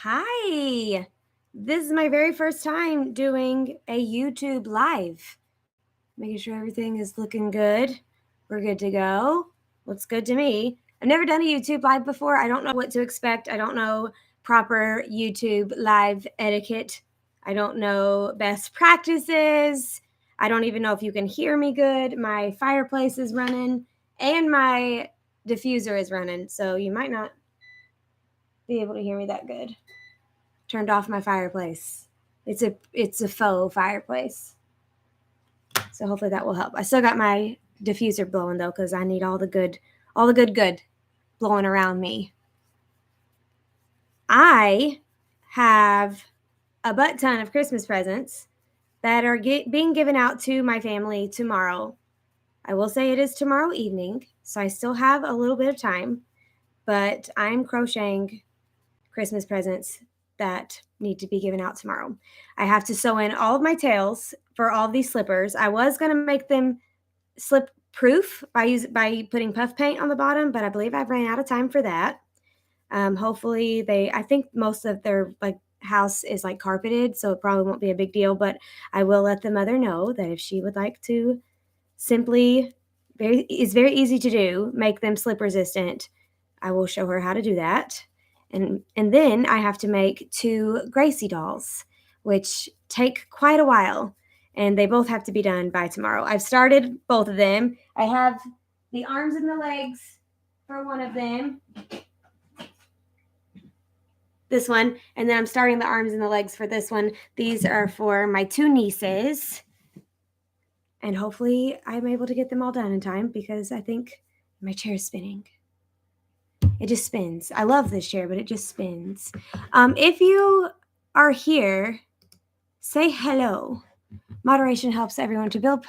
Hi. This is my very first time doing a YouTube live. Making sure everything is looking good. We're good to go. Looks good to me. I've never done a YouTube live before. I don't know what to expect. I don't know proper YouTube live etiquette. I don't know best practices. I don't even know if you can hear me good. My fireplace is running and my diffuser is running, so you might not be able to hear me that good. Turned off my fireplace. It's a faux fireplace. So hopefully that will help. I still got my diffuser blowing though, because I need all the good blowing around me. I have a butt ton of Christmas presents that are being given out to my family tomorrow. I will say it is tomorrow evening, so I still have a little bit of time, but I'm crocheting Christmas presents that need to be given out tomorrow. I have to sew in all of my tails for all of these slippers. I was going to make them slip proof by putting puff paint on the bottom, but I believe I've ran out of time for that. Hopefully I think most of their house is carpeted, so it probably won't be a big deal, but I will let the mother know that if she would like to simply, it's very easy to do, make them slip resistant, I will show her how to do that. And then I have to make 2 Gracie dolls, which take quite a while, and they both have to be done by tomorrow. I've started both of them. I have the arms and the legs for one of them, this one, and then I'm starting the arms and the legs for this one. These are for my 2 nieces, and hopefully I'm able to get them all done in time because I think my chair is spinning. It just spins. I love this chair, but it just spins. If you are here, say hello. Moderation helps everyone to build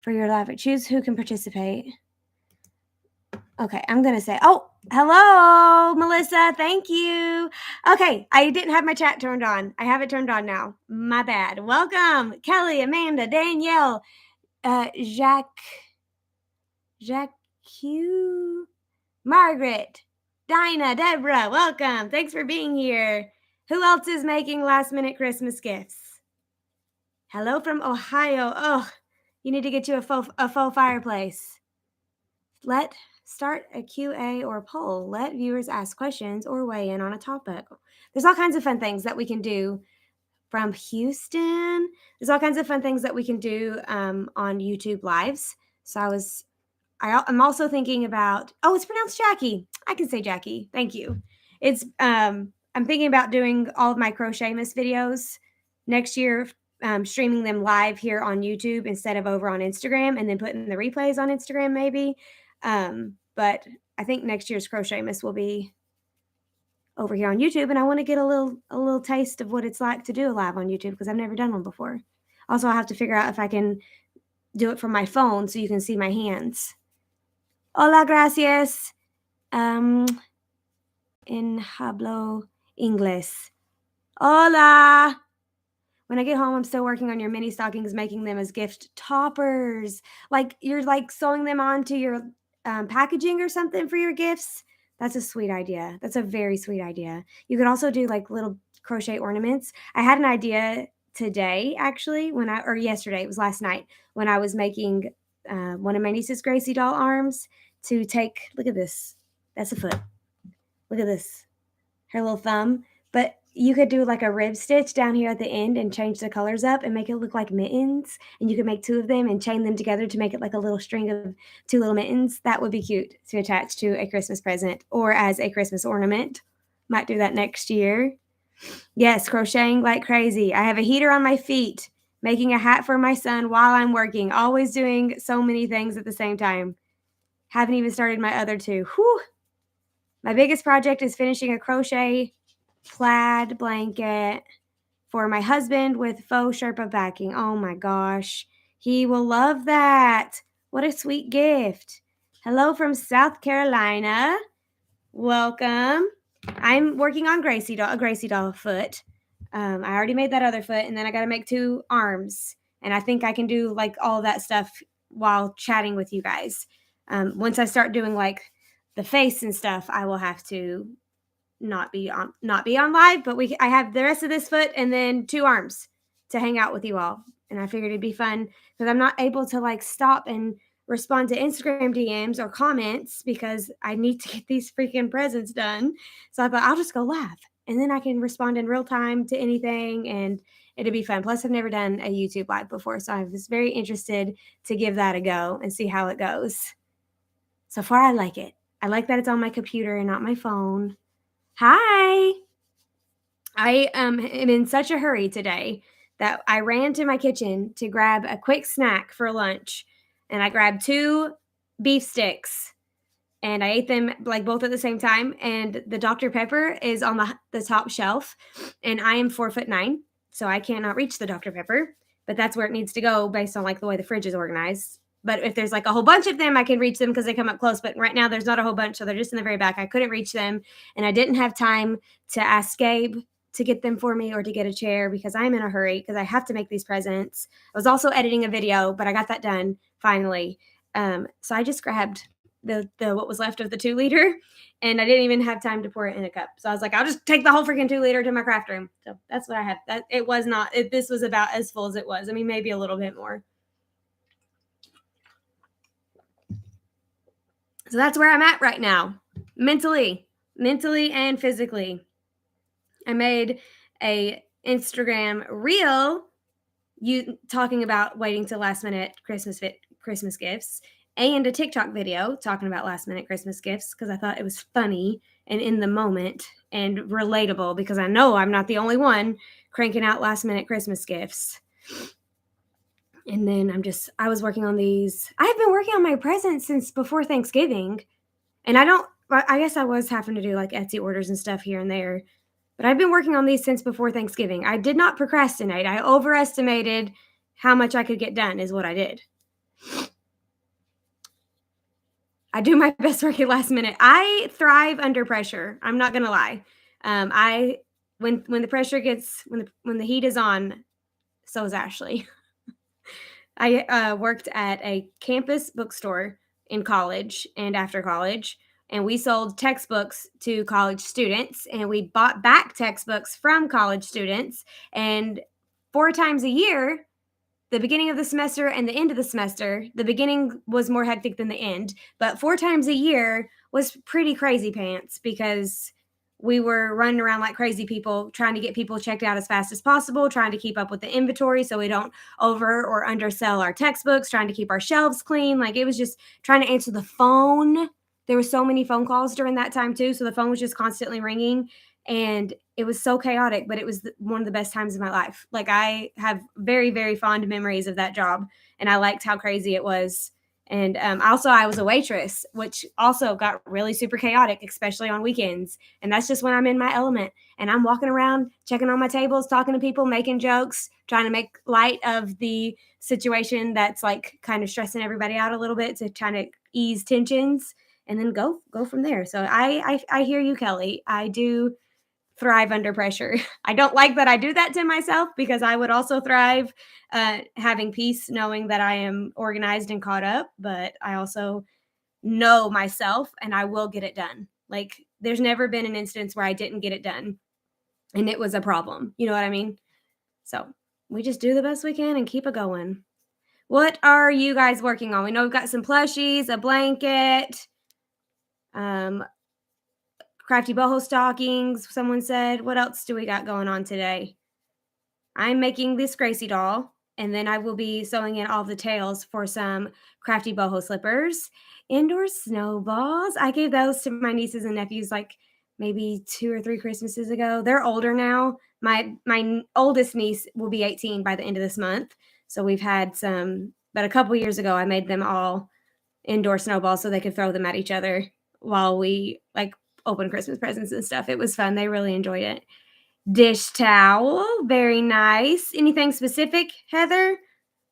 for your live. Choose who can participate. Okay, I'm going to say, oh, hello, Melissa. Thank you. Okay, I didn't have my chat turned on. I have it turned on now. My bad. Welcome, Kelly, Amanda, Danielle, Jacques, Q, Margaret, Dinah, Deborah. Welcome. Thanks for being here. Who else is making last-minute Christmas gifts? Hello from Ohio. Oh, you need to get you a faux fireplace. Start a QA or poll. Let viewers ask questions or weigh in on a topic. There's all kinds of fun things that we can do from Houston. There's all kinds of fun things that we can do on YouTube Lives. So I'm also thinking about, oh, it's pronounced Jackie. I can say Jackie. Thank you. It's I'm thinking about doing all of my Crochetmas videos next year, streaming them live here on YouTube instead of over on Instagram, and then putting the replays on Instagram maybe. But I think next year's Crochetmas will be over here on YouTube, and I want to get a little taste of what it's like to do a live on YouTube because I've never done one before. Also, I have to figure out if I can do it from my phone so you can see my hands. Hola, gracias. En hablo inglés. Hola. When I get home, I'm still working on your mini stockings, making them as gift toppers. Like you're sewing them onto your packaging or something for your gifts. That's a sweet idea. That's a very sweet idea. You could also do little crochet ornaments. I had an idea today, actually, or yesterday. It was last night when I was making one of my niece's Gracie doll arms to take. Look at this. That's a foot. Look at this. Her little thumb. But you could do a rib stitch down here at the end and change the colors up and make it look like mittens. And you could make 2 of them and chain them together to make it like a little string of 2 little mittens. That would be cute to attach to a Christmas present or as a Christmas ornament. Might do that next year. Yes, crocheting like crazy. I have a heater on my feet, making a hat for my son while I'm working, always doing so many things at the same time. Haven't even started my other 2. Whew. My biggest project is finishing a crochet plaid blanket for my husband with faux Sherpa backing. Oh my gosh. He will love that. What a sweet gift. Hello from South Carolina. Welcome. I'm working on a Gracie doll foot. I already made that other foot, and then I got to make 2 arms. And I think I can do all that stuff while chatting with you guys. Once I start doing the face and stuff, I will have to not be on live, but I have the rest of this foot and then 2 arms to hang out with you all. And I figured it'd be fun because I'm not able to like stop and respond to Instagram DMs or comments because I need to get these freaking presents done. So I thought I'll just go live and then I can respond in real time to anything and it'd be fun. Plus, I've never done a YouTube live before, so I was very interested to give that a go and see how it goes. So far, I like it. I like that it's on my computer and not my phone. Hi. I am in such a hurry today that I ran to my kitchen to grab a quick snack for lunch, and I grabbed 2 beef sticks and I ate them like both at the same time. And the Dr. Pepper is on the top shelf, and I am 4'9", so I cannot reach the Dr. Pepper, but that's where it needs to go based on like the way the fridge is organized. But if there's like a whole bunch of them, I can reach them because they come up close. But right now there's not a whole bunch, so they're just in the very back. I couldn't reach them, and I didn't have time to ask Gabe to get them for me or to get a chair because I'm in a hurry because I have to make these presents. I was also editing a video, but I got that done finally. So I just grabbed the what was left of the 2-liter, and I didn't even have time to pour it in a cup. So I was like, I'll just take the whole freaking 2-liter to my craft room. So that's what I had. That it was not. This was about as full as it was. I mean, maybe a little bit more. So that's where I'm at right now, mentally and physically. I made a Instagram reel talking about waiting till last minute Christmas gifts, and a TikTok video talking about last minute Christmas gifts because I thought it was funny and in the moment and relatable because I know I'm not the only one cranking out last minute Christmas gifts. And then I was working on these. I've been working on my presents since before Thanksgiving, and I guess I was having to do like Etsy orders and stuff here and there. But I've been working on these since before Thanksgiving. I did not procrastinate. I overestimated how much I could get done is what I did. I do my best work at last minute. I thrive under pressure. I'm not going to lie. When the pressure gets, when the heat is on, so is Ashley. I worked at a campus bookstore in college and after college. And we sold textbooks to college students, and we bought back textbooks from college students. And 4 times a year, the beginning of the semester and the end of the semester, the beginning was more hectic than the end, but 4 times a year was pretty crazy pants because we were running around like crazy people trying to get people checked out as fast as possible, trying to keep up with the inventory so we don't over or undersell our textbooks, trying to keep our shelves clean. Like it was just trying to answer the phone. There were so many phone calls during that time too, so the phone was just constantly ringing, and it was so chaotic, but it was one of the best times of my life. Like I have very, very fond memories of that job, and I liked how crazy it was. And also I was a waitress, which also got really super chaotic, especially on weekends. And that's just when I'm in my element and I'm walking around, checking on my tables, talking to people, making jokes, trying to make light of the situation that's like kind of stressing everybody out a little bit to try to ease tensions and then go from there. So I hear you, Kelly. I do thrive under pressure. I don't like that I do that to myself because I would also thrive having peace, knowing that I am organized and caught up, but I also know myself and I will get it done. Like there's never been an instance where I didn't get it done and it was a problem. You know what I mean? So we just do the best we can and keep it going. What are you guys working on? We know we've got some plushies, a blanket, crafty boho stockings, someone said. What else do we got going on today? I'm making this Gracie doll, and then I will be sewing in all the tails for some crafty boho slippers. Indoor snowballs. I gave those to my nieces and nephews like maybe 2 or 3 Christmases ago. They're older now. My oldest niece will be 18 by the end of this month. So we've had some, but a couple years ago I made them all indoor snowballs so they could throw them at each other while we like open Christmas presents and stuff. It was fun. They really enjoyed it. Dish towel, very nice. Anything specific, Heather?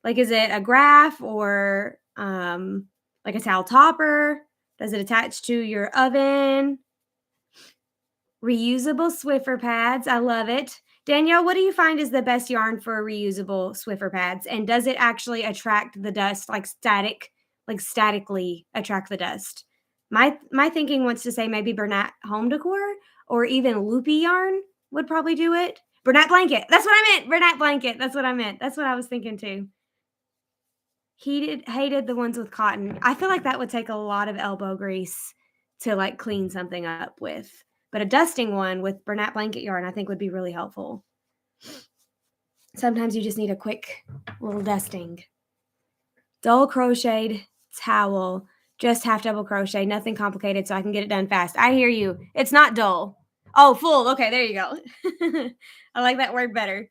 Like, is it a graph or like a towel topper? Does it attach to your oven? Reusable Swiffer pads. I love it. Danielle, what do you find is the best yarn for reusable Swiffer pads? And does it actually attract the dust, like statically attract the dust? My thinking wants to say maybe Bernat Home Decor or even loopy yarn would probably do it. Bernat blanket. That's what I meant. Bernat blanket. That's what I meant. That's what I was thinking too. Hated the ones with cotton. I feel like that would take a lot of elbow grease to like clean something up with. But a dusting one with Bernat blanket yarn, I think would be really helpful. Sometimes you just need a quick little dusting. Dull crocheted towel, just half double crochet, nothing complicated, so I can get it done fast. I hear you. It's not dull. Oh, full. Okay, there you go. I like that word better.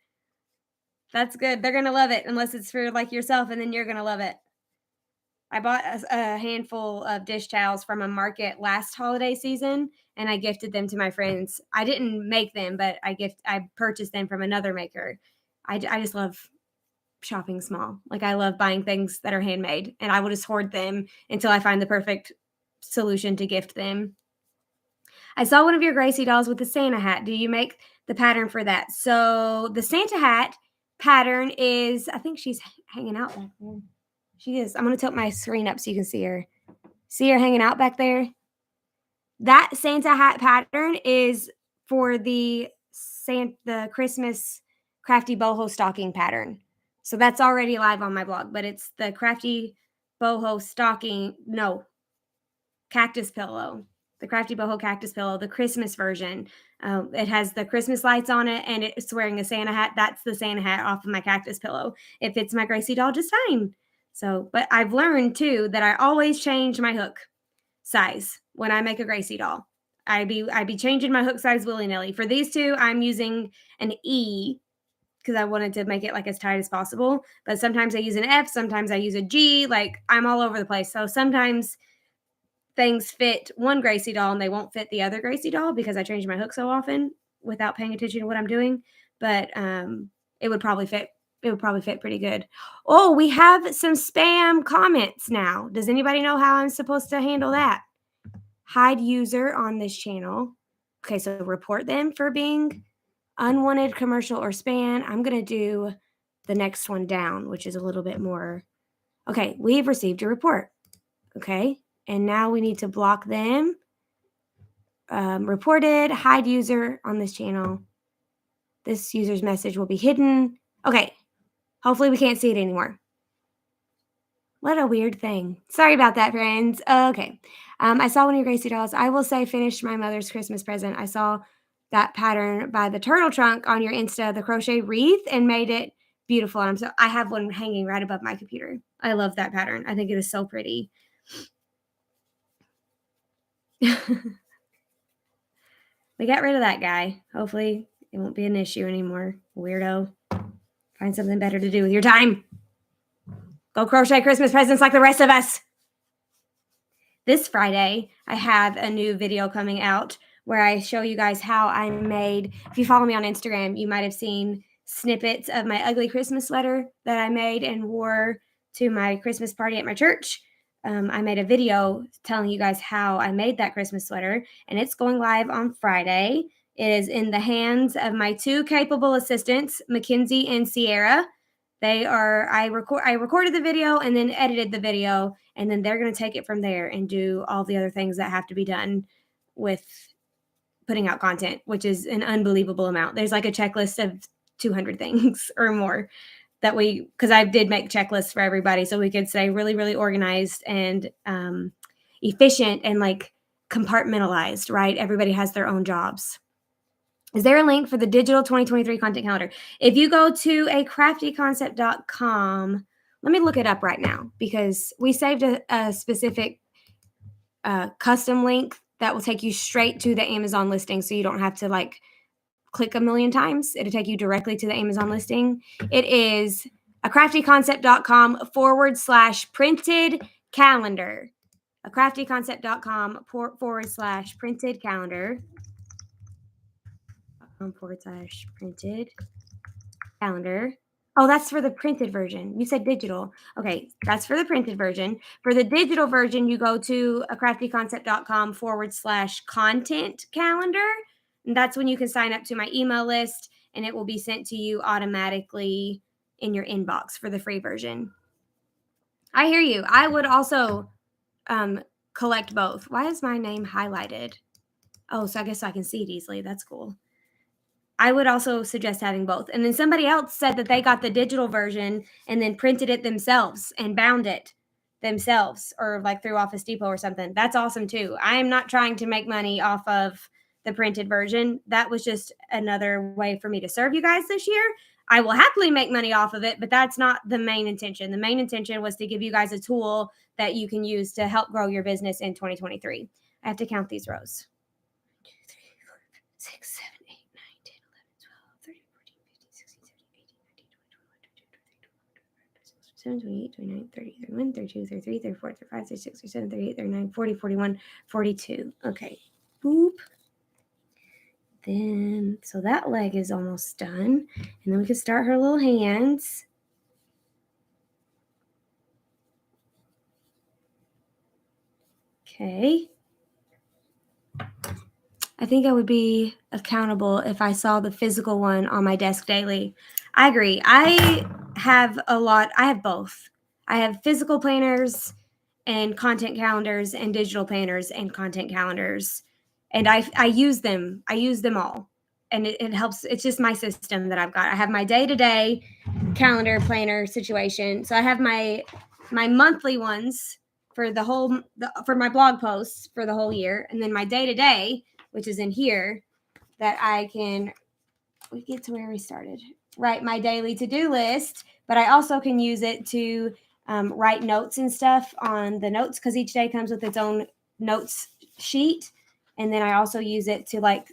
That's good. They're gonna love it, unless it's for like yourself, and then you're gonna love it. I bought a handful of dish towels from a market last holiday season, and I gifted them to my friends. I didn't make them, but I purchased them from another maker. I just love shopping small. Like I love buying things that are handmade, and I will just hoard them until I find the perfect solution to gift them. I saw one of your Gracie dolls with the Santa hat. Do you make the pattern for that? So the Santa hat pattern is, I think she's hanging out back there. She is. I'm going to tilt my screen up so you can see her. See her hanging out back there? That Santa hat pattern is for the Christmas crafty boho stocking pattern. So that's already live on my blog, but it's the crafty boho stocking, no, cactus pillow. The crafty boho cactus pillow, the Christmas version. It has the Christmas lights on it, and it's wearing a Santa hat. That's the Santa hat off of my cactus pillow. It fits my Gracie doll just fine. So, but I've learned too that I always change my hook size when I make a Gracie doll. I'd be changing my hook size willy-nilly. For these two, I'm using an E because I wanted to make it like as tight as possible. But sometimes I use an F, sometimes I use a G. Like I'm all over the place. So sometimes things fit one Gracie doll and they won't fit the other Gracie doll because I change my hook so often without paying attention to what I'm doing. But it would probably fit. It would probably fit pretty good. Oh, we have some spam comments now. Does anybody know how I'm supposed to handle that? Hide user on this channel. Okay, so report them for being unwanted, commercial, or spam. I'm going to do the next one down, which is a little bit more. Okay, we've received a report. Okay, and now we need to block them. Reported, hide user on this channel. This user's message will be hidden. Okay, hopefully we can't see it anymore. What a weird thing. Sorry about that, friends. Okay. I saw one of your Gracie dolls. I will say finished my mother's Christmas present. I saw that pattern by the turtle trunk on your Insta, the crochet wreath, and made it beautiful. And I have one hanging right above my computer. I love that pattern. I think it is so pretty. We got rid of that guy. Hopefully it won't be an issue anymore. Weirdo. Find something better to do with your time. Go crochet Christmas presents like the rest of us. This Friday, I have a new video coming out where I show you guys how I made, if you follow me on Instagram, you might have seen snippets of my ugly Christmas sweater that I made and wore to my Christmas party at my church. I made a video telling you guys how I made that Christmas sweater, and it's going live on Friday. It is in the hands of my two capable assistants, Mackenzie and Sierra. I recorded the video and then edited the video, and then they're going to take it from there and do all the other things that have to be done with putting out content, which is an unbelievable amount. There's like a checklist of 200 things or more because I did make checklists for everybody so we could stay really, really organized and efficient and like compartmentalized, right? Everybody has their own jobs. Is there a link for the digital 2023 content calendar? If you go to craftyconcept.com, let me look it up right now because we saved a specific custom link that will take you straight to the Amazon listing so you don't have to like click a million times. It'll take you directly to the Amazon listing. It is craftyconcept.com/printed calendar. craftyconcept.com/printed calendar. /printed calendar. Oh, that's for the printed version. You said digital. Okay, that's for the printed version. For the digital version, you go to craftyconcept.com/content calendar. And that's when you can sign up to my email list and it will be sent to you automatically in your inbox for the free version. I hear you. I would also collect both. Why is my name highlighted? Oh, so I guess I can see it easily. That's cool. I would also suggest having both. And then somebody else said that they got the digital version and then printed it themselves and bound it themselves or like through Office Depot or something. That's awesome too. I am not trying to make money off of the printed version. That was just another way for me to serve you guys this year. I will happily make money off of it, but that's not the main intention. The main intention was to give you guys a tool that you can use to help grow your business in 2023. I have to count these rows. 1, 2, 3, 4, 5, 6, 7, 8, 9, 10, 11, 12, 13, 14, 15, 16, 17, 18, 19, 20, 21, 22, 23, 24, 25, 26, 27, 28, 29, 30, 31, 32, 33, 34, 35, 36, 37, 38, 39, 40, 41, 42. Okay. Boop. Then, so that leg is almost done. And then we can start her little hands. Okay. I think I would be accountable if I saw the physical one on my desk daily. I agree. I have both. I have physical planners and content calendars and digital planners and content calendars. And I use them. I use them all. And it helps. It's just my system that I've got. I have my day-to-day calendar planner situation. So I have my monthly ones for for my blog posts for the whole year, and then my day-to-day, which is in here, that we get to where we started. Write my daily to-do list, but I also can use it to write notes and stuff on the notes because each day comes with its own notes sheet. And then I also use it to like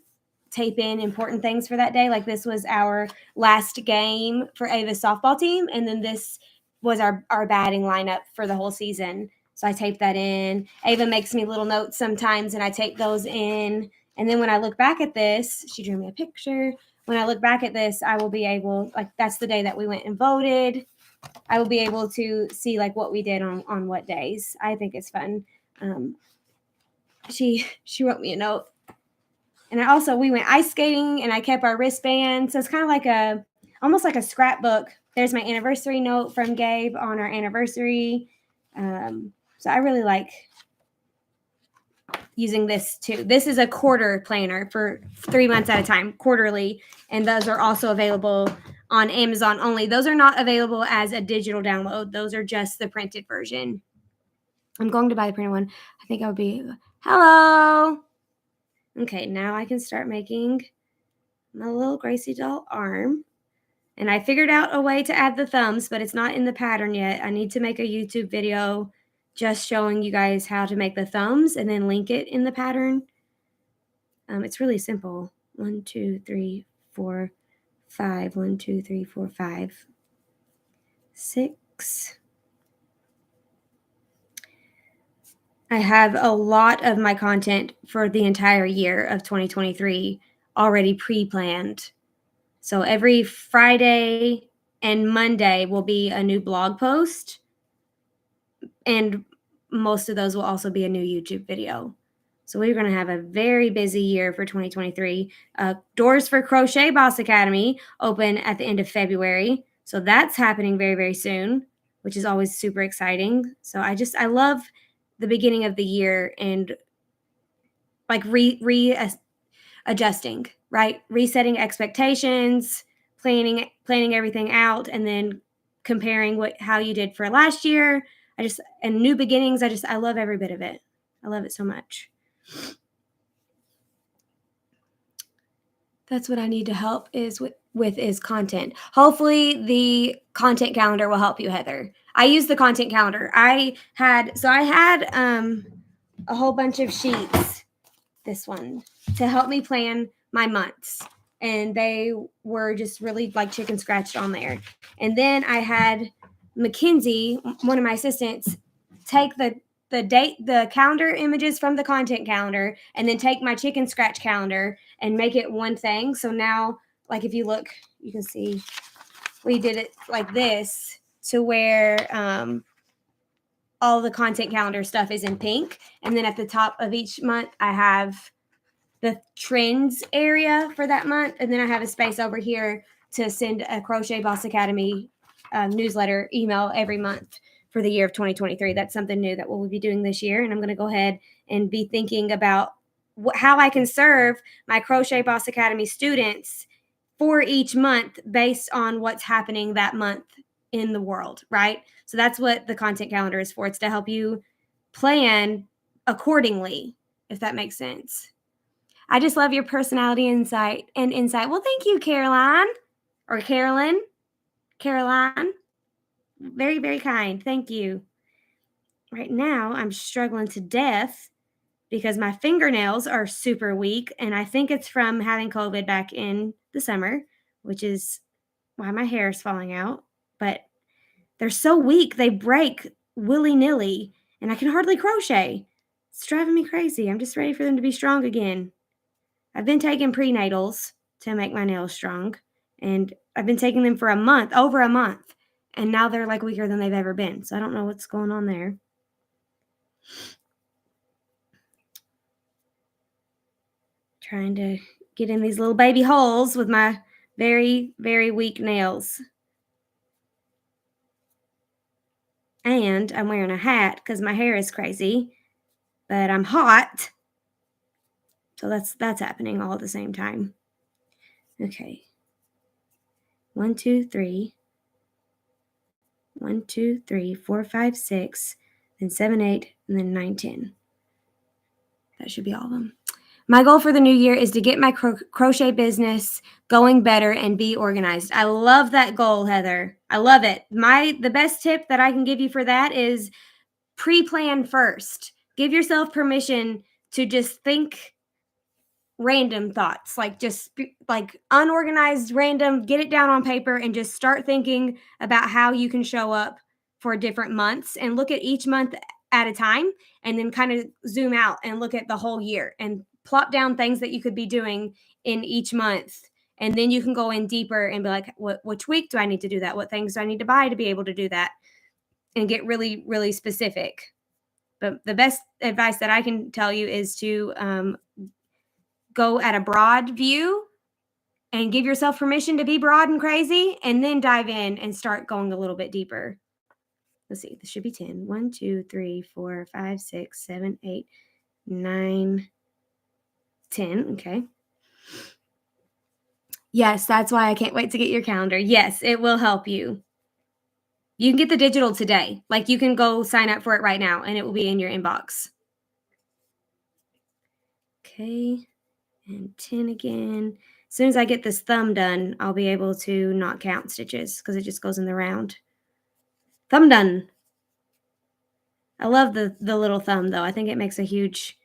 tape in important things for that day. Like this was our last game for Ava's softball team. And then this was our batting lineup for the whole season. So I tape that in. Ava makes me little notes sometimes and I tape those in. And then when I look back at this, she drew me a picture. When I look back at this, I will be able, like, that's the day that we went and voted. I will be able to see like what we did on what days. I think it's fun. She wrote me a note. And we went ice skating and I kept our wristband. So it's kind of like almost like a scrapbook. There's my anniversary note from Gabe on our anniversary. So I really like using this too. This is a quarter planner for 3 months at a time, quarterly. And those are also available on Amazon only. Those are not available as a digital download. Those are just the printed version. I'm going to buy the printed one. I think I would be, hello. Okay, now I can start making my little Gracie doll arm. And I figured out a way to add the thumbs, but it's not in the pattern yet. I need to make a YouTube video just showing you guys how to make the thumbs and then link it in the pattern. It's really simple. 1, 2, 3, 4, 5. 1, 2, 3, 4, 5, 6. I have a lot of my content for the entire year of 2023 already pre-planned. So every Friday and Monday will be a new blog post, and most of those will also be a new YouTube video. So we're going to have a very busy year for 2023. Doors for Crochet Boss Academy open at the end of February. So that's happening very, very soon, which is always super exciting. So I love the beginning of the year and like adjusting, right? Resetting expectations, planning everything out, and then comparing how you did for last year. And new beginnings. I love every bit of it. I love it so much. That's what I need to help with is content. Hopefully the content calendar will help you, Heather. I use the content calendar. I had a whole bunch of sheets, this one, to help me plan my months. And they were just really like chicken scratched on there. And then I had Mackenzie, one of my assistants, take the calendar images from the content calendar and then take my chicken scratch calendar and make it one thing. So now, like if you look, you can see we did it like this to where all the content calendar stuff is in pink. And then at the top of each month, I have the trends area for that month. And then I have a space over here to send a Crochet Boss Academy newsletter email every month for the year of 2023. That's something new that we'll be doing this year. And I'm going to go ahead and be thinking about how I can serve my Crochet Boss Academy students for each month based on what's happening that month in the world, right? So that's what the content calendar is for. It's to help you plan accordingly, if that makes sense. I just love your personality and insight. Well, thank you, Caroline or Carolyn. Caroline. Very, very kind. Thank you. Right now, I'm struggling to death because my fingernails are super weak, and I think it's from having COVID back in the summer, which is why my hair is falling out. But they're so weak, they break willy-nilly, and I can hardly crochet. It's driving me crazy. I'm just ready for them to be strong again. I've been taking prenatals to make my nails strong, and I've been taking them for a month, over a month, and now they're like weaker than they've ever been. So I don't know what's going on there. Trying to get in these little baby holes with my very, very weak nails. And I'm wearing a hat because my hair is crazy, but I'm hot. So that's happening all at the same time. Okay. 1, 2, 3. 1, 2, 3, 4, 5, 6, then 7, 8, and then 9, 10. That should be all of them. My goal for the new year is to get my crochet business going better and be organized. I love that goal, Heather. I love it. The best tip that I can give you for that is pre-plan first. Give yourself permission to just think random thoughts, like just like unorganized random, get it down on paper and just start thinking about how you can show up for different months and look at each month at a time, and then kind of zoom out and look at the whole year and plop down things that you could be doing in each month. And then you can go in deeper and be like, which week do I need to do that? What things do I need to buy to be able to do that? And get really, really specific. But the best advice that I can tell you is to go at a broad view and give yourself permission to be broad and crazy, and then dive in and start going a little bit deeper. Let's see, this should be 10. 1, 2, 3, 4, 5, 6, 7, 8, 9, 10. Okay. Yes, that's why I can't wait to get your calendar. Yes, it will help you. You can get the digital today. Like, you can go sign up for it right now and it will be in your inbox. Okay. And 10 again. As soon as I get this thumb done, I'll be able to not count stitches because it just goes in the round. Thumb done. I love the little thumb though. I think it makes a huge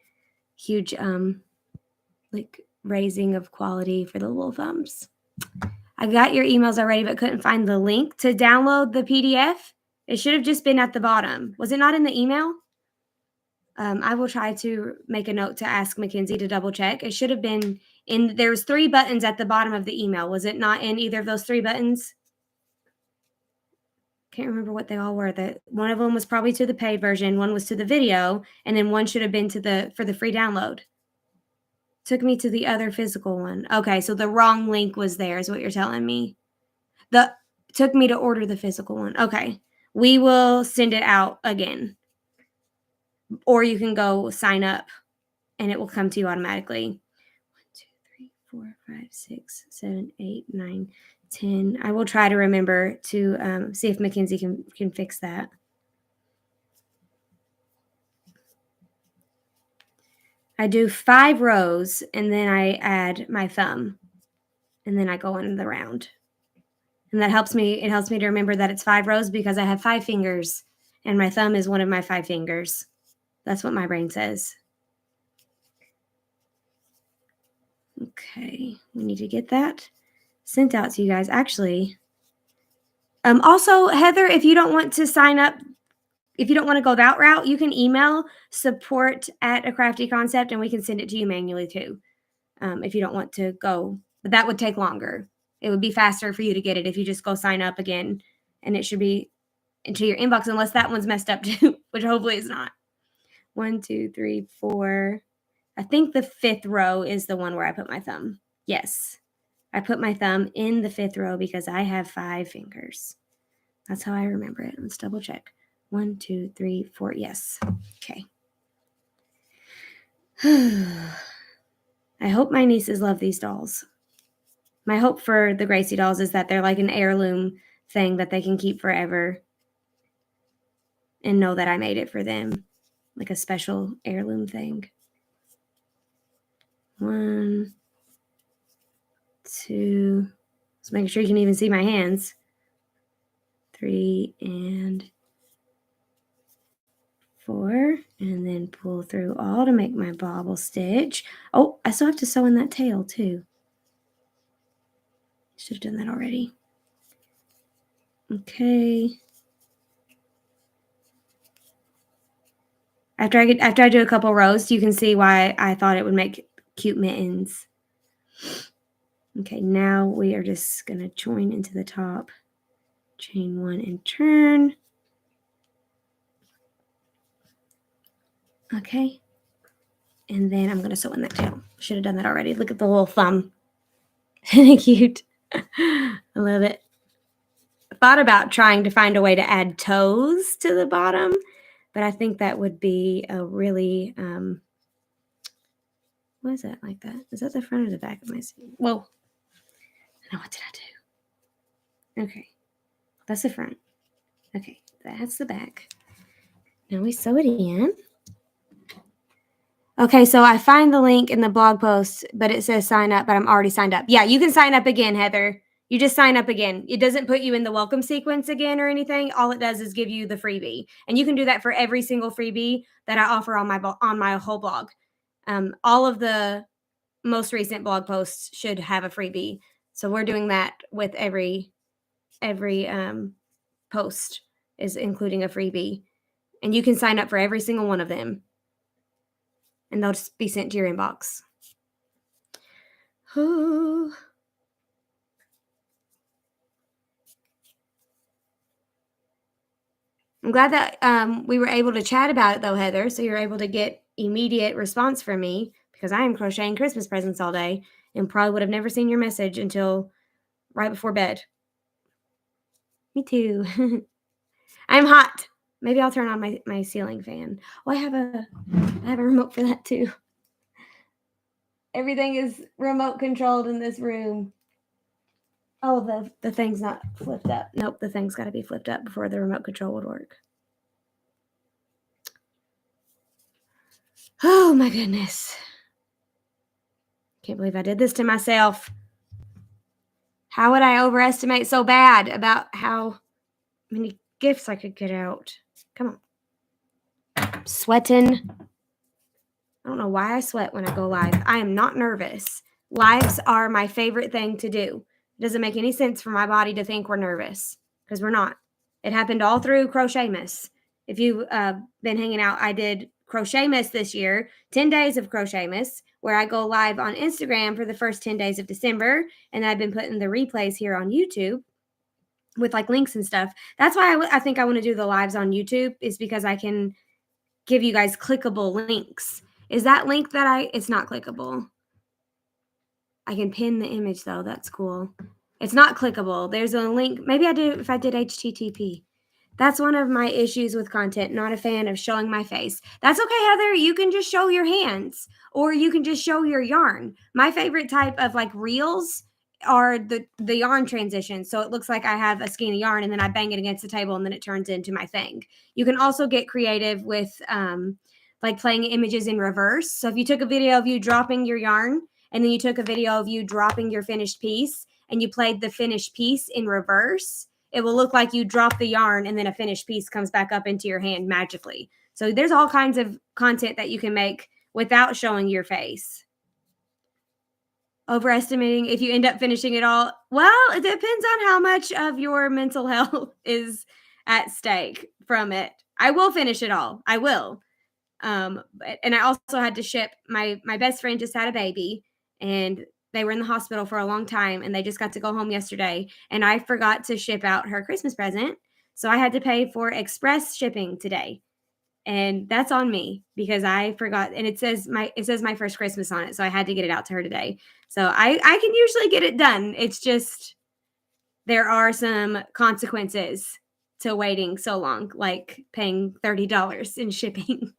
like raising of quality for the little thumbs. I got your emails already, but couldn't find the link to download the PDF. It should have just been at the bottom. Was it not in the email? I will try to make a note to ask Mackenzie to double check. It should have been in, there's 3 buttons at the bottom of the email. Was it not in either of those 3 buttons? Can't remember what they all were. One of them was probably to the paid version, one was to the video, and then one should have been for the free download. Took me to the other physical one. Okay, so the wrong link was there is what you're telling me. Took me to order the physical one. Okay. We will send it out again. Or you can go sign up and it will come to you automatically. 1, 2, 3, 4, 5, 6, 7, 8, 9, 10. I will try to remember to see if Mackenzie can fix that. I do 5 rows and then I add my thumb and then I go in the round. And that helps me. It helps me to remember that it's 5 rows because I have 5 fingers and my thumb is one of my 5 fingers. That's what my brain says. Okay, we need to get that sent out to you guys. Actually, also, Heather, if you don't want to sign up, if you don't want to go that route, you can email support@acraftyconcept and we can send it to you manually too. If you don't want to go, but that would take longer. It would be faster for you to get it if you just go sign up again, and it should be into your inbox unless that one's messed up too, which hopefully is not. 1, 2, 3, 4. I think the 5th row is the one where I put my thumb. Yes. I put my thumb in the 5th row because I have 5 fingers. That's how I remember it. Let's double check. 1, 2, 3, 4. Yes. Okay. I hope my nieces love these dolls. My hope for the Gracie dolls is that they're like an heirloom thing that they can keep forever and know that I made it for them, like a special heirloom thing. 1, 2, just making sure you can even see my hands. 3 and 4, and then pull through all to make my bobble stitch. Oh, I still have to sew in that tail too. Should have done that already. Okay. After I do a couple rows, you can see why I thought it would make cute mittens. Okay, now we are just going to join into the top, chain 1 and turn. Okay. And then I'm going to sew in that tail. Should have done that already. Look at the little thumb. Cute. I love it. I thought about trying to find a way to add toes to the bottom, but I think that would be a really, what is that like that? Is that the front or the back of my sleeve? Whoa. Now what did I do? Okay. That's the front. Okay. That's the back. Now we sew it in. Okay, so I find the link in the blog post, but it says sign up, but I'm already signed up. Yeah, you can sign up again, Heather. You just sign up again. It doesn't put you in the welcome sequence again or anything. All it does is give you the freebie. And you can do that for every single freebie that I offer on my whole blog. All of the most recent blog posts should have a freebie. So we're doing that with every post is including a freebie. And you can sign up for every single one of them. And they'll just be sent to your inbox. Oh. I'm glad that we were able to chat about it, though, Heather, so you're able to get immediate response from me because I am crocheting Christmas presents all day and probably would have never seen your message until right before bed. Me too. I'm hot. Maybe I'll turn on my ceiling fan. Oh, I have a remote for that too. Everything is remote controlled in this room. Oh, the thing's not flipped up. Nope, the thing's got to be flipped up before the remote control would work. Oh my goodness. Can't believe I did this to myself. How would I overestimate so bad about how many gifts I could get out? Come on. I'm sweating. I don't know why I sweat when I go live. I am not nervous. Lives are my favorite thing to do. It doesn't make any sense for my body to think we're nervous because we're not. It happened all through Crochetmas. If you've been hanging out, I did Crochetmas this year, 10 days of Crochetmas, where I go live on Instagram for the first 10 days of December. And I've been putting the replays here on YouTube with like links and stuff. That's why I think I want to do the lives on YouTube is because I can give you guys clickable links. Is that link that it's not clickable. I can pin the image though. That's cool. It's not clickable. There's a link. Maybe I do if I did HTTP. That's one of my issues with content. Not a fan of showing my face. That's okay, Heather. You can just show your hands or you can just show your yarn. My favorite type of like reels are the yarn transitions. So it looks like I have a skein of yarn and then I bang it against the table and then it turns into my thing. You can also get creative with like playing images in reverse. So if you took a video of you dropping your yarn and then you took a video of you dropping your finished piece and you played the finished piece in reverse, it will look like you drop the yarn and then a finished piece comes back up into your hand magically. So there's all kinds of content that you can make without showing your face. Overestimating if you end up finishing it all. Well, it depends on how much of your mental health is at stake from it. I will finish it all. I will. And I also had to ship my best friend just had a baby and they were in the hospital for a long time and they just got to go home yesterday and I forgot to ship out her Christmas present. So I had to pay for express shipping today. And that's on me because I forgot and it says my first Christmas on it. So I had to get it out to her today. So I can usually get it done. It's just there are some consequences to waiting so long, like paying $30 in shipping.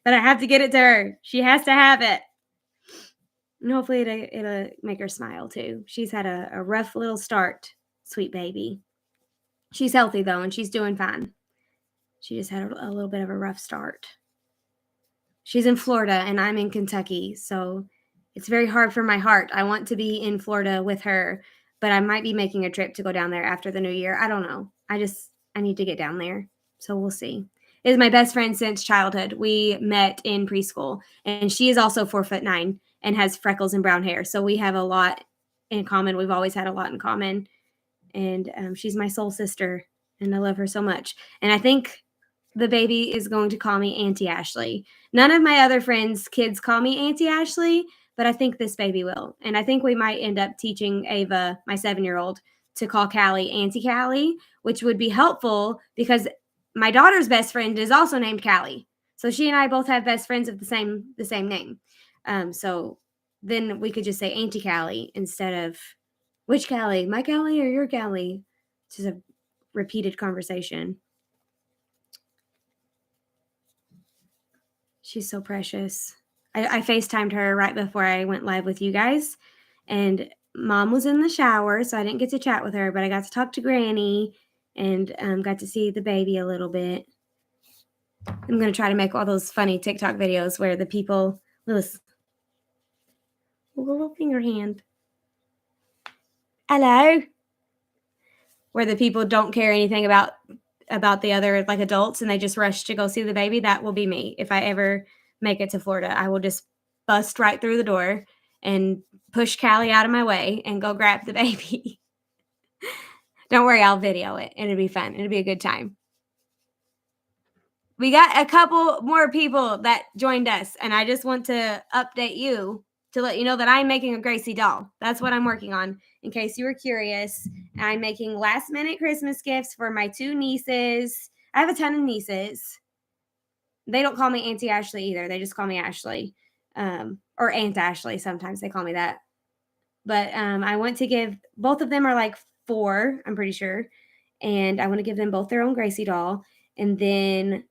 But I have to get it to her. She has to have it. And hopefully it'll make her smile too. She's had a rough little start, sweet baby. She's healthy though, and she's doing fine. She just had a little bit of a rough start. She's in Florida and I'm in Kentucky, so it's very hard for my heart. I want to be in Florida with her, but I might be making a trip to go down there after the new year. I don't know. I need to get down there. So we'll see. Is my best friend since childhood. We met in preschool, and she is also 4'9" and has freckles and brown hair. So we have a lot in common. We've always had a lot in common, and she's my soul sister, and I love her so much. And I think the baby is going to call me Auntie Ashley. None of my other friends' kids call me Auntie Ashley, but I think this baby will. And I think we might end up teaching Ava, my 7-year-old, to call Callie Auntie Callie, which would be helpful because my daughter's best friend is also named Callie. So she and I both have best friends of the same name. So then we could just say Auntie Callie instead of which Callie, my Callie or your Callie? It's just a repeated conversation. She's so precious. I FaceTimed her right before I went live with you guys, and mom was in the shower, so I didn't get to chat with her, but I got to talk to Granny and got to see the baby a little bit. I'm going to try to make all those funny TikTok videos where the people, Lewis, little finger hand. Hello. Where the people don't care anything about the other like adults and they just rush to go see the baby. That will be me if I ever make it to Florida. I will just bust right through the door and push Callie out of my way and go grab the baby. Don't worry, I'll video it and it'll be fun. It'll be a good time. We got a couple more people that joined us, and I just want to update you to let you know that I'm making a Gracie doll. That's what I'm working on, in case you were curious. I'm making last-minute Christmas gifts for my 2 nieces. I have a ton of nieces. They don't call me Auntie Ashley either. They just call me Ashley, or Aunt Ashley. Sometimes they call me that. But I want to give both of them are like 4, I'm pretty sure, and I want to give them both their own Gracie doll, and then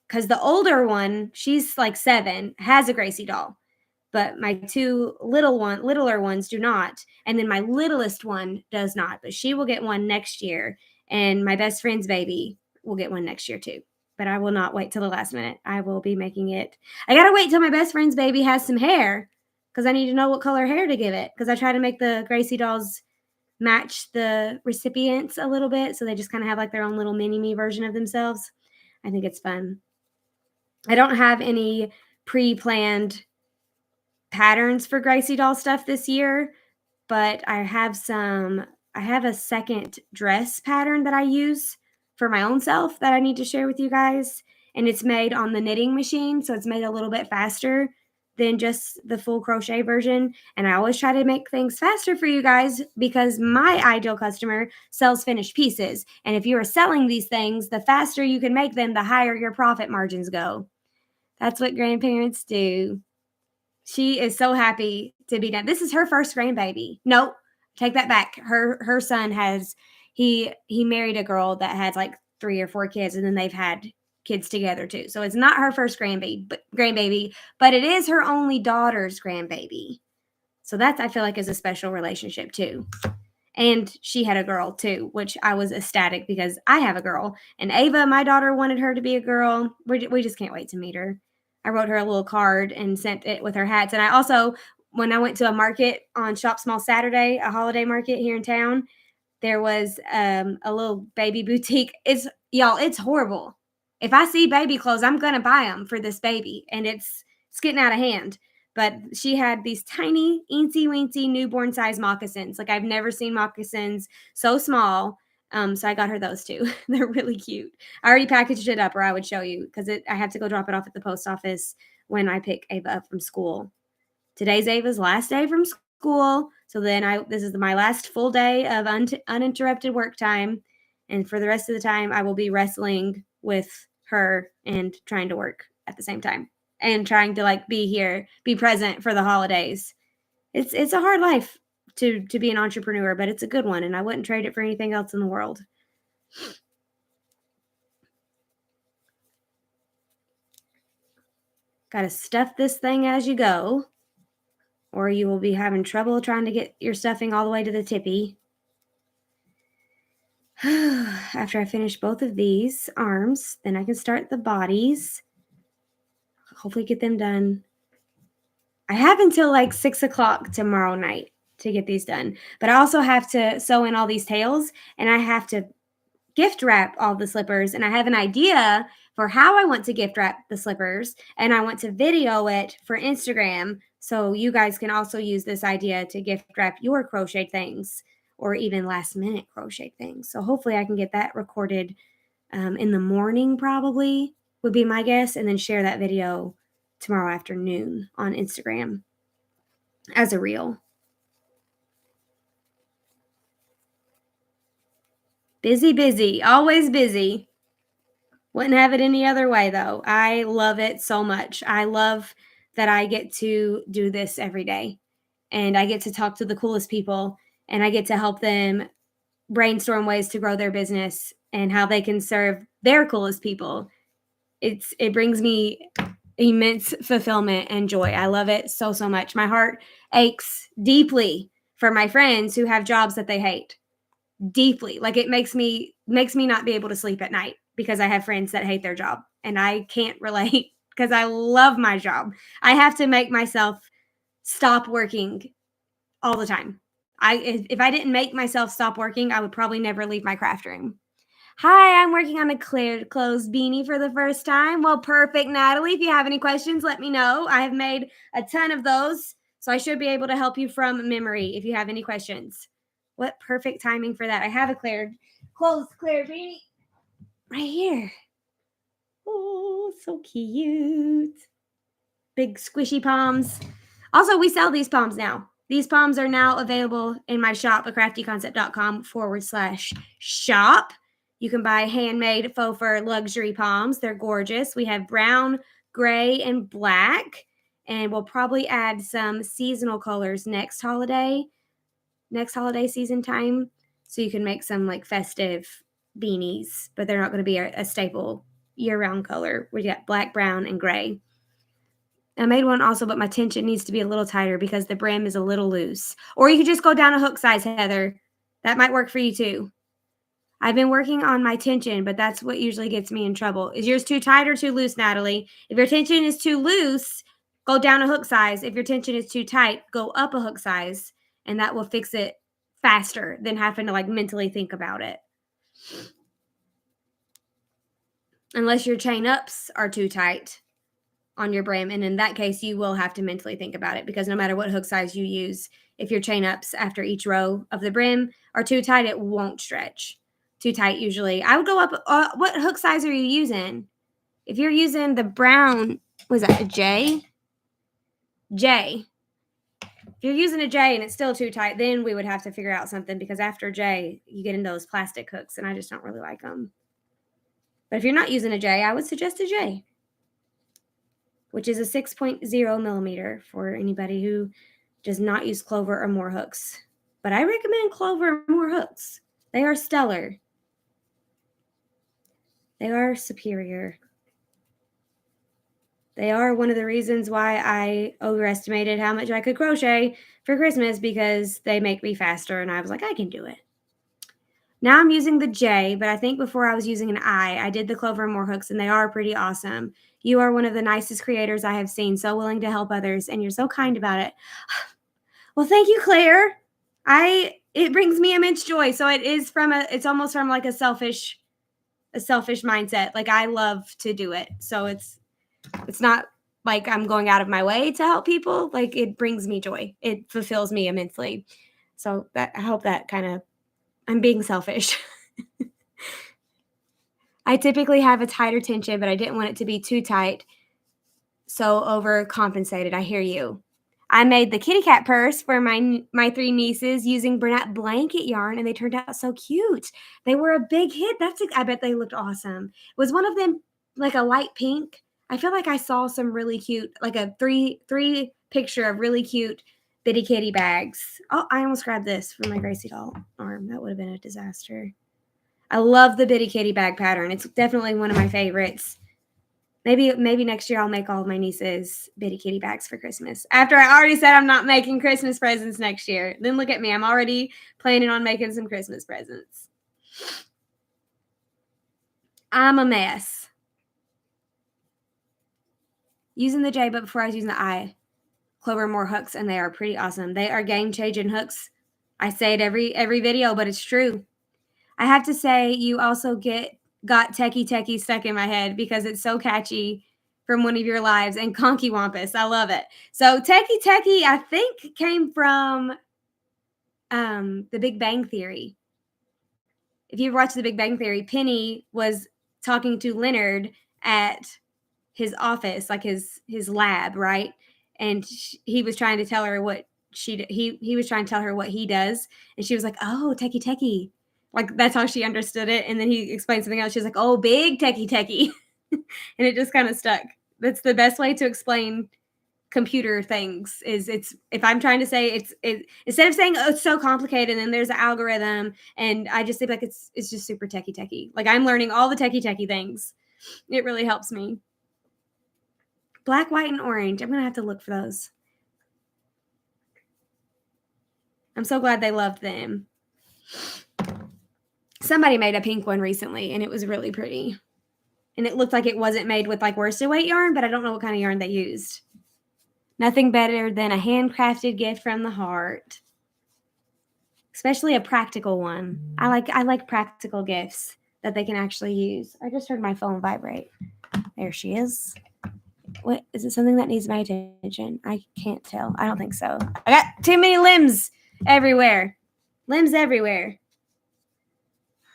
because the older one, she's like 7, has a Gracie doll, but my 2 littler ones do not, and then my littlest one does not, but she will get one next year, and my best friend's baby will get one next year too. But I will not wait till the last minute. I will be making it. I gotta wait till my best friend's baby has some hair because I need to know what color hair to give it. Because I try to make the Gracie dolls match the recipients a little bit, so they just kind of have like their own little mini me version of themselves. I think it's fun. I don't have any pre-planned patterns for Gracie doll stuff this year, but I have a second dress pattern that I use for my own self that I need to share with you guys, and it's made on the knitting machine, so it's made a little bit faster than just the full crochet version, and I always try to make things faster for you guys because my ideal customer sells finished pieces, and if you are selling these things, the faster you can make them, the higher your profit margins go. That's what grandparents do. She is so happy to be done. This is her first grandbaby. Nope, take that back. Her son has he married a girl that had like 3 or 4 kids, and then they've had kids together too. So it's not her first grandbaby, but it is her only daughter's grandbaby. So that's I feel like is a special relationship too. And she had a girl too, which I was ecstatic because I have a girl. And Ava, my daughter, wanted her to be a girl. We just can't wait to meet her. I wrote her a little card and sent it with her hats. And I also, when I went to a market on Shop Small Saturday, a holiday market here in town, there was a little baby boutique. It's horrible. If I see baby clothes, I'm gonna buy them for this baby, and it's getting out of hand. But she had these tiny, eensy weensy newborn size moccasins. Like I've never seen moccasins so small. So I got her those two. They're really cute. I already packaged it up, or I would show you because I have to go drop it off at the post office when I pick Ava up from school. Today's Ava's last day from school. So then this is my last full day of uninterrupted work time. And for the rest of the time, I will be wrestling with her and trying to work at the same time and trying to like be here, be present for the holidays. It's a hard life to be an entrepreneur, but it's a good one. And I wouldn't trade it for anything else in the world. Got to stuff this thing as you go. or you will be having trouble trying to get your stuffing all the way to the tippy. After I finish both of these arms, then I can start the bodies. Hopefully get them done. I have until like 6 o'clock tomorrow night to get these done. But I also have to sew in all these tails, and I have to gift wrap all the slippers. And I have an idea for how I want to gift wrap the slippers, and I want to video it for Instagram. So you guys can also use this idea to gift wrap your crochet things or even last minute crochet things. So hopefully I can get that recorded in the morning, probably would be my guess, and then share that video tomorrow afternoon on Instagram as a reel. Busy, busy, always busy. Wouldn't have it any other way, though. I love it so much. I love that I get to do this every day, and I get to talk to the coolest people, and I get to help them brainstorm ways to grow their business and how they can serve their coolest people. It brings me immense fulfillment and joy. I love it so, so much. My heart aches deeply for my friends who have jobs that they hate. Deeply. Like, it makes me not be able to sleep at night because I have friends that hate their job, and I can't relate because I love my job. I have to make myself stop working all the time. If I didn't make myself stop working, I would probably never leave my craft room. Hi, I'm working on a clear closed beanie for the first time. Well, perfect, Natalie. If you have any questions, let me know. I have made a ton of those, so I should be able to help you from memory if you have any questions. What perfect timing for that. I have a closed clear beanie right here. Oh, so cute. Big squishy palms. Also, we sell these palms now. These palms are now available in my shop at craftyconcept.com/shop. You can buy handmade faux fur luxury palms. They're gorgeous. We have brown, gray, and black. And we'll probably add some seasonal colors next holiday season time. So you can make some like festive beanies, but they're not going to be a staple year-round color. We got black, brown, and gray. I made one also, but my tension needs to be a little tighter because the brim is a little loose. Or you could just go down a hook size, Heather. That might work for you too. I've been working on my tension, but that's what usually gets me in trouble. Is yours too tight or too loose, Natalie? If your tension is too loose, go down a hook size. If your tension is too tight, go up a hook size, and that will fix it faster than having to like mentally think about it. Unless your chain ups are too tight on your brim, and in that case you will have to mentally think about it, because no matter what hook size you use, if your chain ups after each row of the brim are too tight, it won't stretch. Too tight usually. I would go up. What hook size are you using? If you're using the brown, was that a J? J. If you're using a J and it's still too tight, then we would have to figure out something, because after J you get into those plastic hooks and I just don't really like them. But if you're not using a J, I would suggest a J, which is a 6.0 millimeter for anybody who does not use clover or more hooks. But I recommend clover or more hooks. They are stellar. They are superior. They are one of the reasons why I overestimated how much I could crochet for Christmas, because they make me faster, and I was like, I can do it. Now I'm using the J, but I think before I was using an I did the clover and more hooks, and they are pretty awesome. You are one of the nicest creators I have seen, so willing to help others, and you're so kind about it. Well, thank you, Claire. It brings me immense joy. So it's almost from like a selfish mindset. Like, I love to do it. So it's not like I'm going out of my way to help people. Like, it brings me joy. It fulfills me immensely. So I hope that I'm being selfish. I typically have a tighter tension, but I didn't want it to be too tight. So overcompensated. I hear you. I made the kitty cat purse for my three nieces using Bernat blanket yarn, and they turned out so cute. They were a big hit. I bet they looked awesome. Was one of them like a light pink? I feel like I saw some really cute, like a three picture of really cute bitty kitty bags. Oh, I almost grabbed this for my Gracie doll arm. That would have been a disaster. I love the bitty kitty bag pattern. It's definitely one of my favorites. Maybe next year I'll make all of my nieces bitty kitty bags for Christmas. After I already said I'm not making Christmas presents next year. Then look at me. I'm already planning on making some Christmas presents. I'm a mess. Using the J, but before I was using the I. Clover Moore hooks, and they are pretty awesome. They are game-changing hooks. I say it every video, but it's true. I have to say, you also got Techie Techie stuck in my head because it's so catchy from one of your lives, and Conky Wampus. I love it. So Techie Techie, I think, came from The Big Bang Theory. If you watch The Big Bang Theory, Penny was talking to Leonard at his office, like his lab, right? And he was trying to tell her what he was trying to tell her what he does, and she was like, "Oh, techie techie," like that's how she understood it. And then he explained something else. She was like, "Oh, big techie techie," and it just kind of stuck. That's the best way to explain computer things. Is it's if I'm trying to say it instead of saying, "Oh, it's so complicated," and then there's an algorithm, and I just say like it's just super techie techie. Like I'm learning all the techie techie things. It really helps me. Black, white, and orange. I'm going to have to look for those. I'm so glad they loved them. Somebody made a pink one recently, and it was really pretty. And it looked like it wasn't made with like worsted weight yarn, but I don't know what kind of yarn they used. Nothing better than a handcrafted gift from the heart. Especially a practical one. I like practical gifts that they can actually use. I just heard my phone vibrate. There she is. What is it? Something that needs my attention? I can't tell. I don't think so. I got too many limbs everywhere. Limbs everywhere.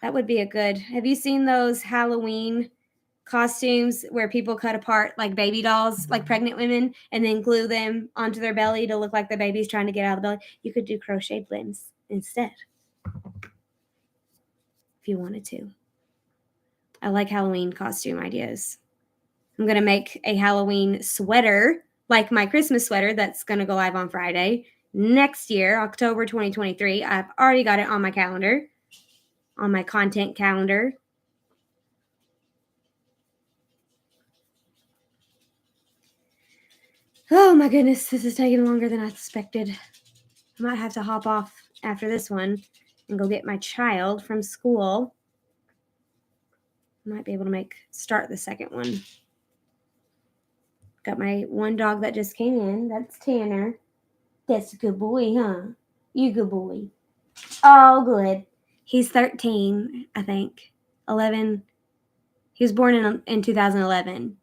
That would be a good. Have you seen those Halloween costumes where people cut apart like baby dolls, like pregnant women, and then glue them onto their belly to look like the baby's trying to get out of the belly? You could do crocheted limbs instead if you wanted to. I like Halloween costume ideas. I'm going to make a Halloween sweater, like my Christmas sweater that's going to go live on Friday next year, October 2023. I've already got it on my calendar, on my content calendar. Oh my goodness, this is taking longer than I expected. I might have to hop off after this one and go get my child from school. I might be able to start the second one. Got my one dog that just came in. That's Tanner. That's a good boy, huh? You good boy. Oh, good. He's 13, I think. 11. He was born in 2011.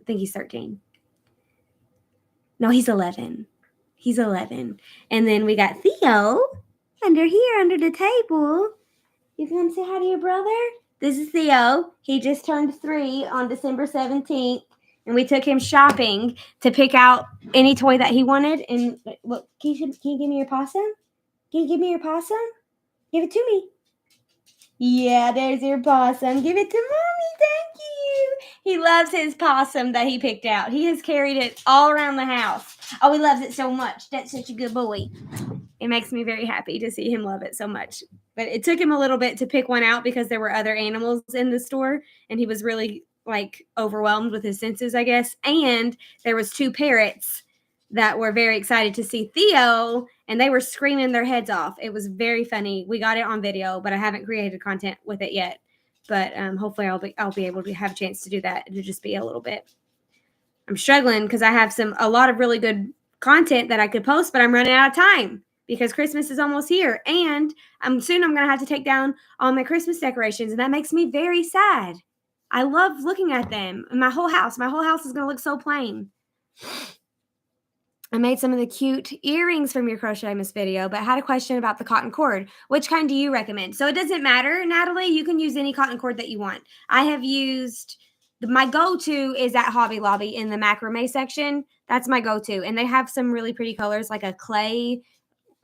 I think he's 13. No, he's 11. He's 11. And then we got Theo under here, under the table. You come say hi to your brother? This is Theo. He just turned 3 on December 17th. And we took him shopping to pick out any toy that he wanted. And look, can you give me your possum? Can you give me your possum? Give it to me. Yeah, there's your possum. Give it to Mommy. Thank you. He loves his possum that he picked out. He has carried it all around the house. Oh, he loves it so much. That's such a good boy. It makes me very happy to see him love it so much. But it took him a little bit to pick one out because there were other animals in the store, and he was really overwhelmed with his senses, I guess. And there was 2 parrots that were very excited to see Theo, and they were screaming their heads off. It was very funny. We got it on video, but I haven't created content with it yet. But hopefully I'll be able to have a chance to do that. It'll just be a little bit. I'm struggling because I have a lot of really good content that I could post, but I'm running out of time because Christmas is almost here, and soon I'm going to have to take down all my Christmas decorations, and that makes me very sad. I love looking at them. And my whole house is going to look so plain. I made some of the cute earrings from your Crochet Miss video, but had a question about the cotton cord. Which kind do you recommend? So it doesn't matter, Natalie. You can use any cotton cord that you want. I have used, my go-to is at Hobby Lobby in the macrame section. That's my go-to. And they have some really pretty colors, like a clay,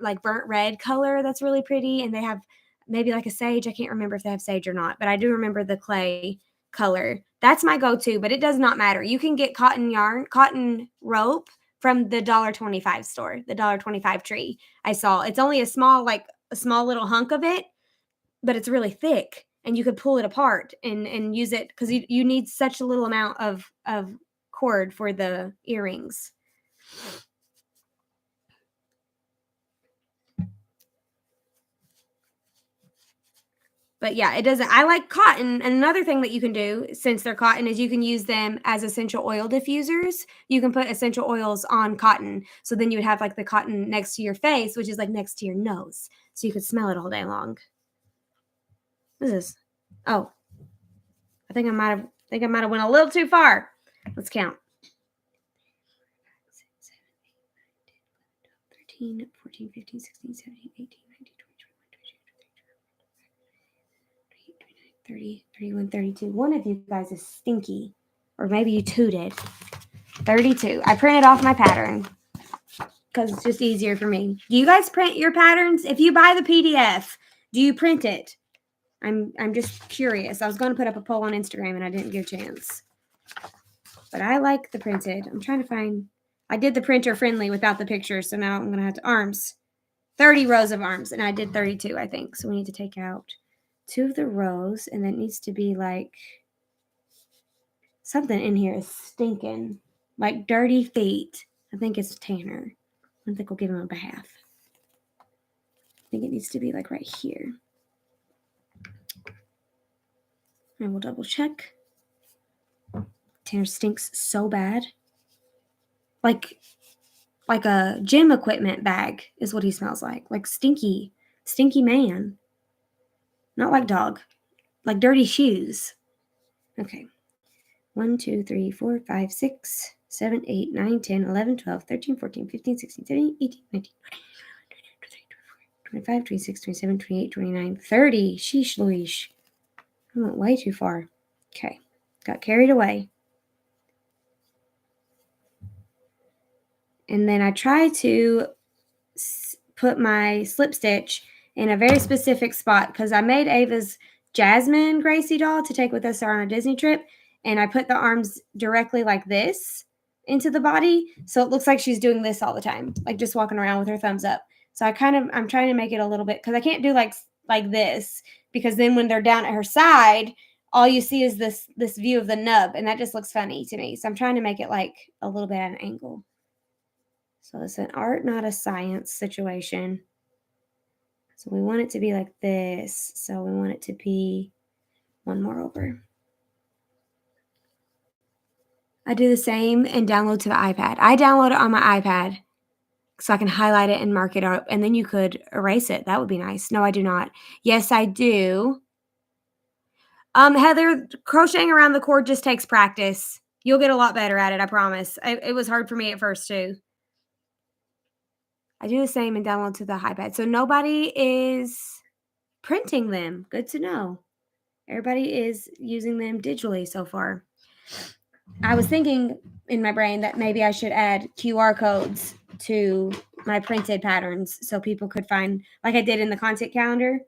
like burnt red color that's really pretty. And they have maybe like a sage. I can't remember if they have sage or not, but I do remember the clay color. That's my go-to, but it does not matter. You can get cotton rope from the $1.25 store, the $1.25 tree. I saw it's only a small little hunk of it, but it's really thick. and you could pull it apart and use it because you need such a little amount of cord for the earrings. But yeah, it doesn't. I like cotton. And another thing that you can do, since they're cotton, is you can use them as essential oil diffusers. You can put essential oils on cotton. So then you would have like the cotton next to your face, which is like next to your nose. So you could smell it all day long. What is this? Oh, I think I might have went a little too far. Let's count. 13, 14, 15, 16, 17, 18, 19, 20, 21, 32. One of you guys is stinky. Or maybe you tooted. 32. I printed off my pattern because it's just easier for me. Do you guys print your patterns? If you buy the PDF, do you print it? I'm just curious. I was going to put up a poll on Instagram and I didn't get a chance. But I like the printed. I'm trying to find. I did the printer friendly without the picture, so now I'm going to have to arms. 30 rows of arms, and I did 32, I think. So we need to take out 2 of the rows, and that needs to be like something in here is stinking. Like dirty feet. I think it's Tanner. I don't think we'll give him a bath. I think it needs to be like right here. And we'll double check. Tanner stinks so bad. Like a gym equipment bag is what he smells like. Like stinky man. Not like dog. Like dirty shoes. Okay. 1, 2, 3, 4, 5, 6, 7, 8, 9, 10, 11, 12, 13, 14, 15, 16, 17, 18, 19, 20, 25, 26, 27, 28, 29, 30. Sheesh Louise. I went way too far. Okay. Got carried away. And then I try to put my slip stitch in a very specific spot because I made Ava's Jasmine Gracie doll to take with us on a Disney trip. And I put the arms directly like this into the body. So it looks like she's doing this all the time, like just walking around with her thumbs up. So I'm trying to make it a little bit, because I can't do like this, because then when they're down at her side, all you see is this view of the nub, and that just looks funny to me. So I'm trying to make it like a little bit at an angle. So it's an art, not a science situation. So we want it to be like this. So we want it to be one more over. I do the same and download to the iPad. I download it on my iPad so I can highlight it and mark it up, and then you could erase it. That would be nice. No, I do not. Yes, I do. Heather, crocheting around the cord just takes practice. You'll get a lot better at it, I promise. It was hard for me at first too. I do the same and download to the iPad. So nobody is printing them. Good to know. Everybody is using them digitally so far. I was thinking in my brain that maybe I should add QR codes to my printed patterns so people could find, like I did in the content calendar.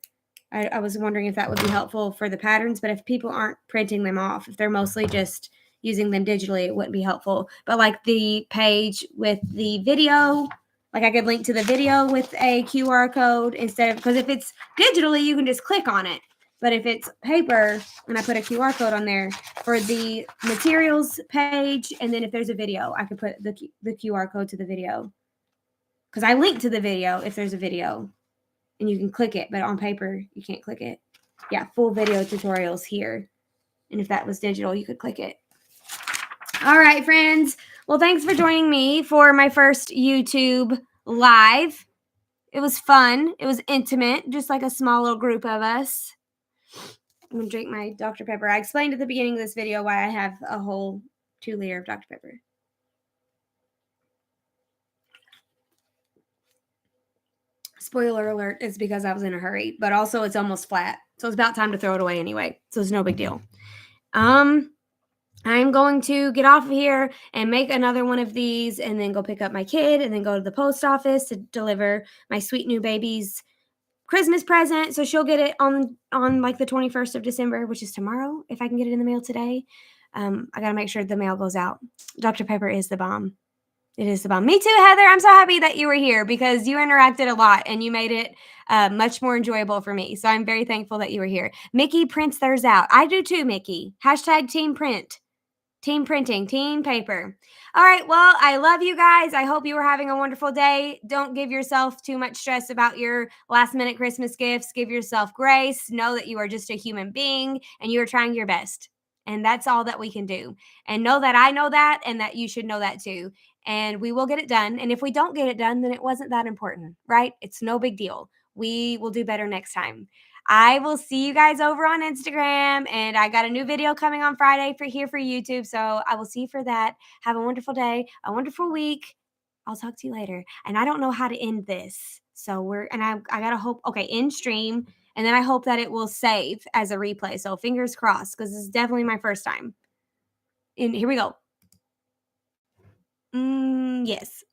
I was wondering if that would be helpful for the patterns, but if people aren't printing them off, if they're mostly just using them digitally, it wouldn't be helpful. But like the page with the video, like I could link to the video with a QR code instead of, because if it's digitally, you can just click on it. But if it's paper and I put a QR code on there for the materials page, and then if there's a video, I could put the QR code to the video. Because I link to the video if there's a video. And you can click it, but on paper, you can't click it. Yeah, full video tutorials here. And if that was digital, you could click it. All right, friends. Well, thanks for joining me for my first YouTube live. It was fun. It was intimate, just like a small little group of us. I'm going to drink my Dr. Pepper. I explained at the beginning of this video why I have a whole 2-liter of Dr. Pepper. Spoiler alert, it's because I was in a hurry, but also it's almost flat. So it's about time to throw it away anyway. So it's no big deal. I'm going to get off of here and make another one of these and then go pick up my kid and then go to the post office to deliver my sweet new baby's Christmas present. So she'll get it on like the 21st of December, which is tomorrow, if I can get it in the mail today. I got to make sure the mail goes out. Dr. Pepper is the bomb. It is about me too, Heather. I'm so happy that you were here because you interacted a lot and you made it much more enjoyable for me. So I'm very thankful that you were here. Mickey prints theirs out. I do too, Mickey. Hashtag team print. Team printing, team paper. All right. Well, I love you guys. I hope you were having a wonderful day. Don't give yourself too much stress about your last minute Christmas gifts. Give yourself grace. Know that you are just a human being and you are trying your best. And that's all that we can do. And know that I know that and that you should know that too. And we will get it done. And if we don't get it done, then it wasn't that important, right? It's no big deal. We will do better next time. I will see you guys over on Instagram, and I got a new video coming on Friday for YouTube. So I will see you for that. Have a wonderful day, a wonderful week. I'll talk to you later. And I don't know how to end this. So I gotta hope, okay, end stream. And then I hope that it will save as a replay. So fingers crossed, because this is definitely my first time. And here we go. Yes.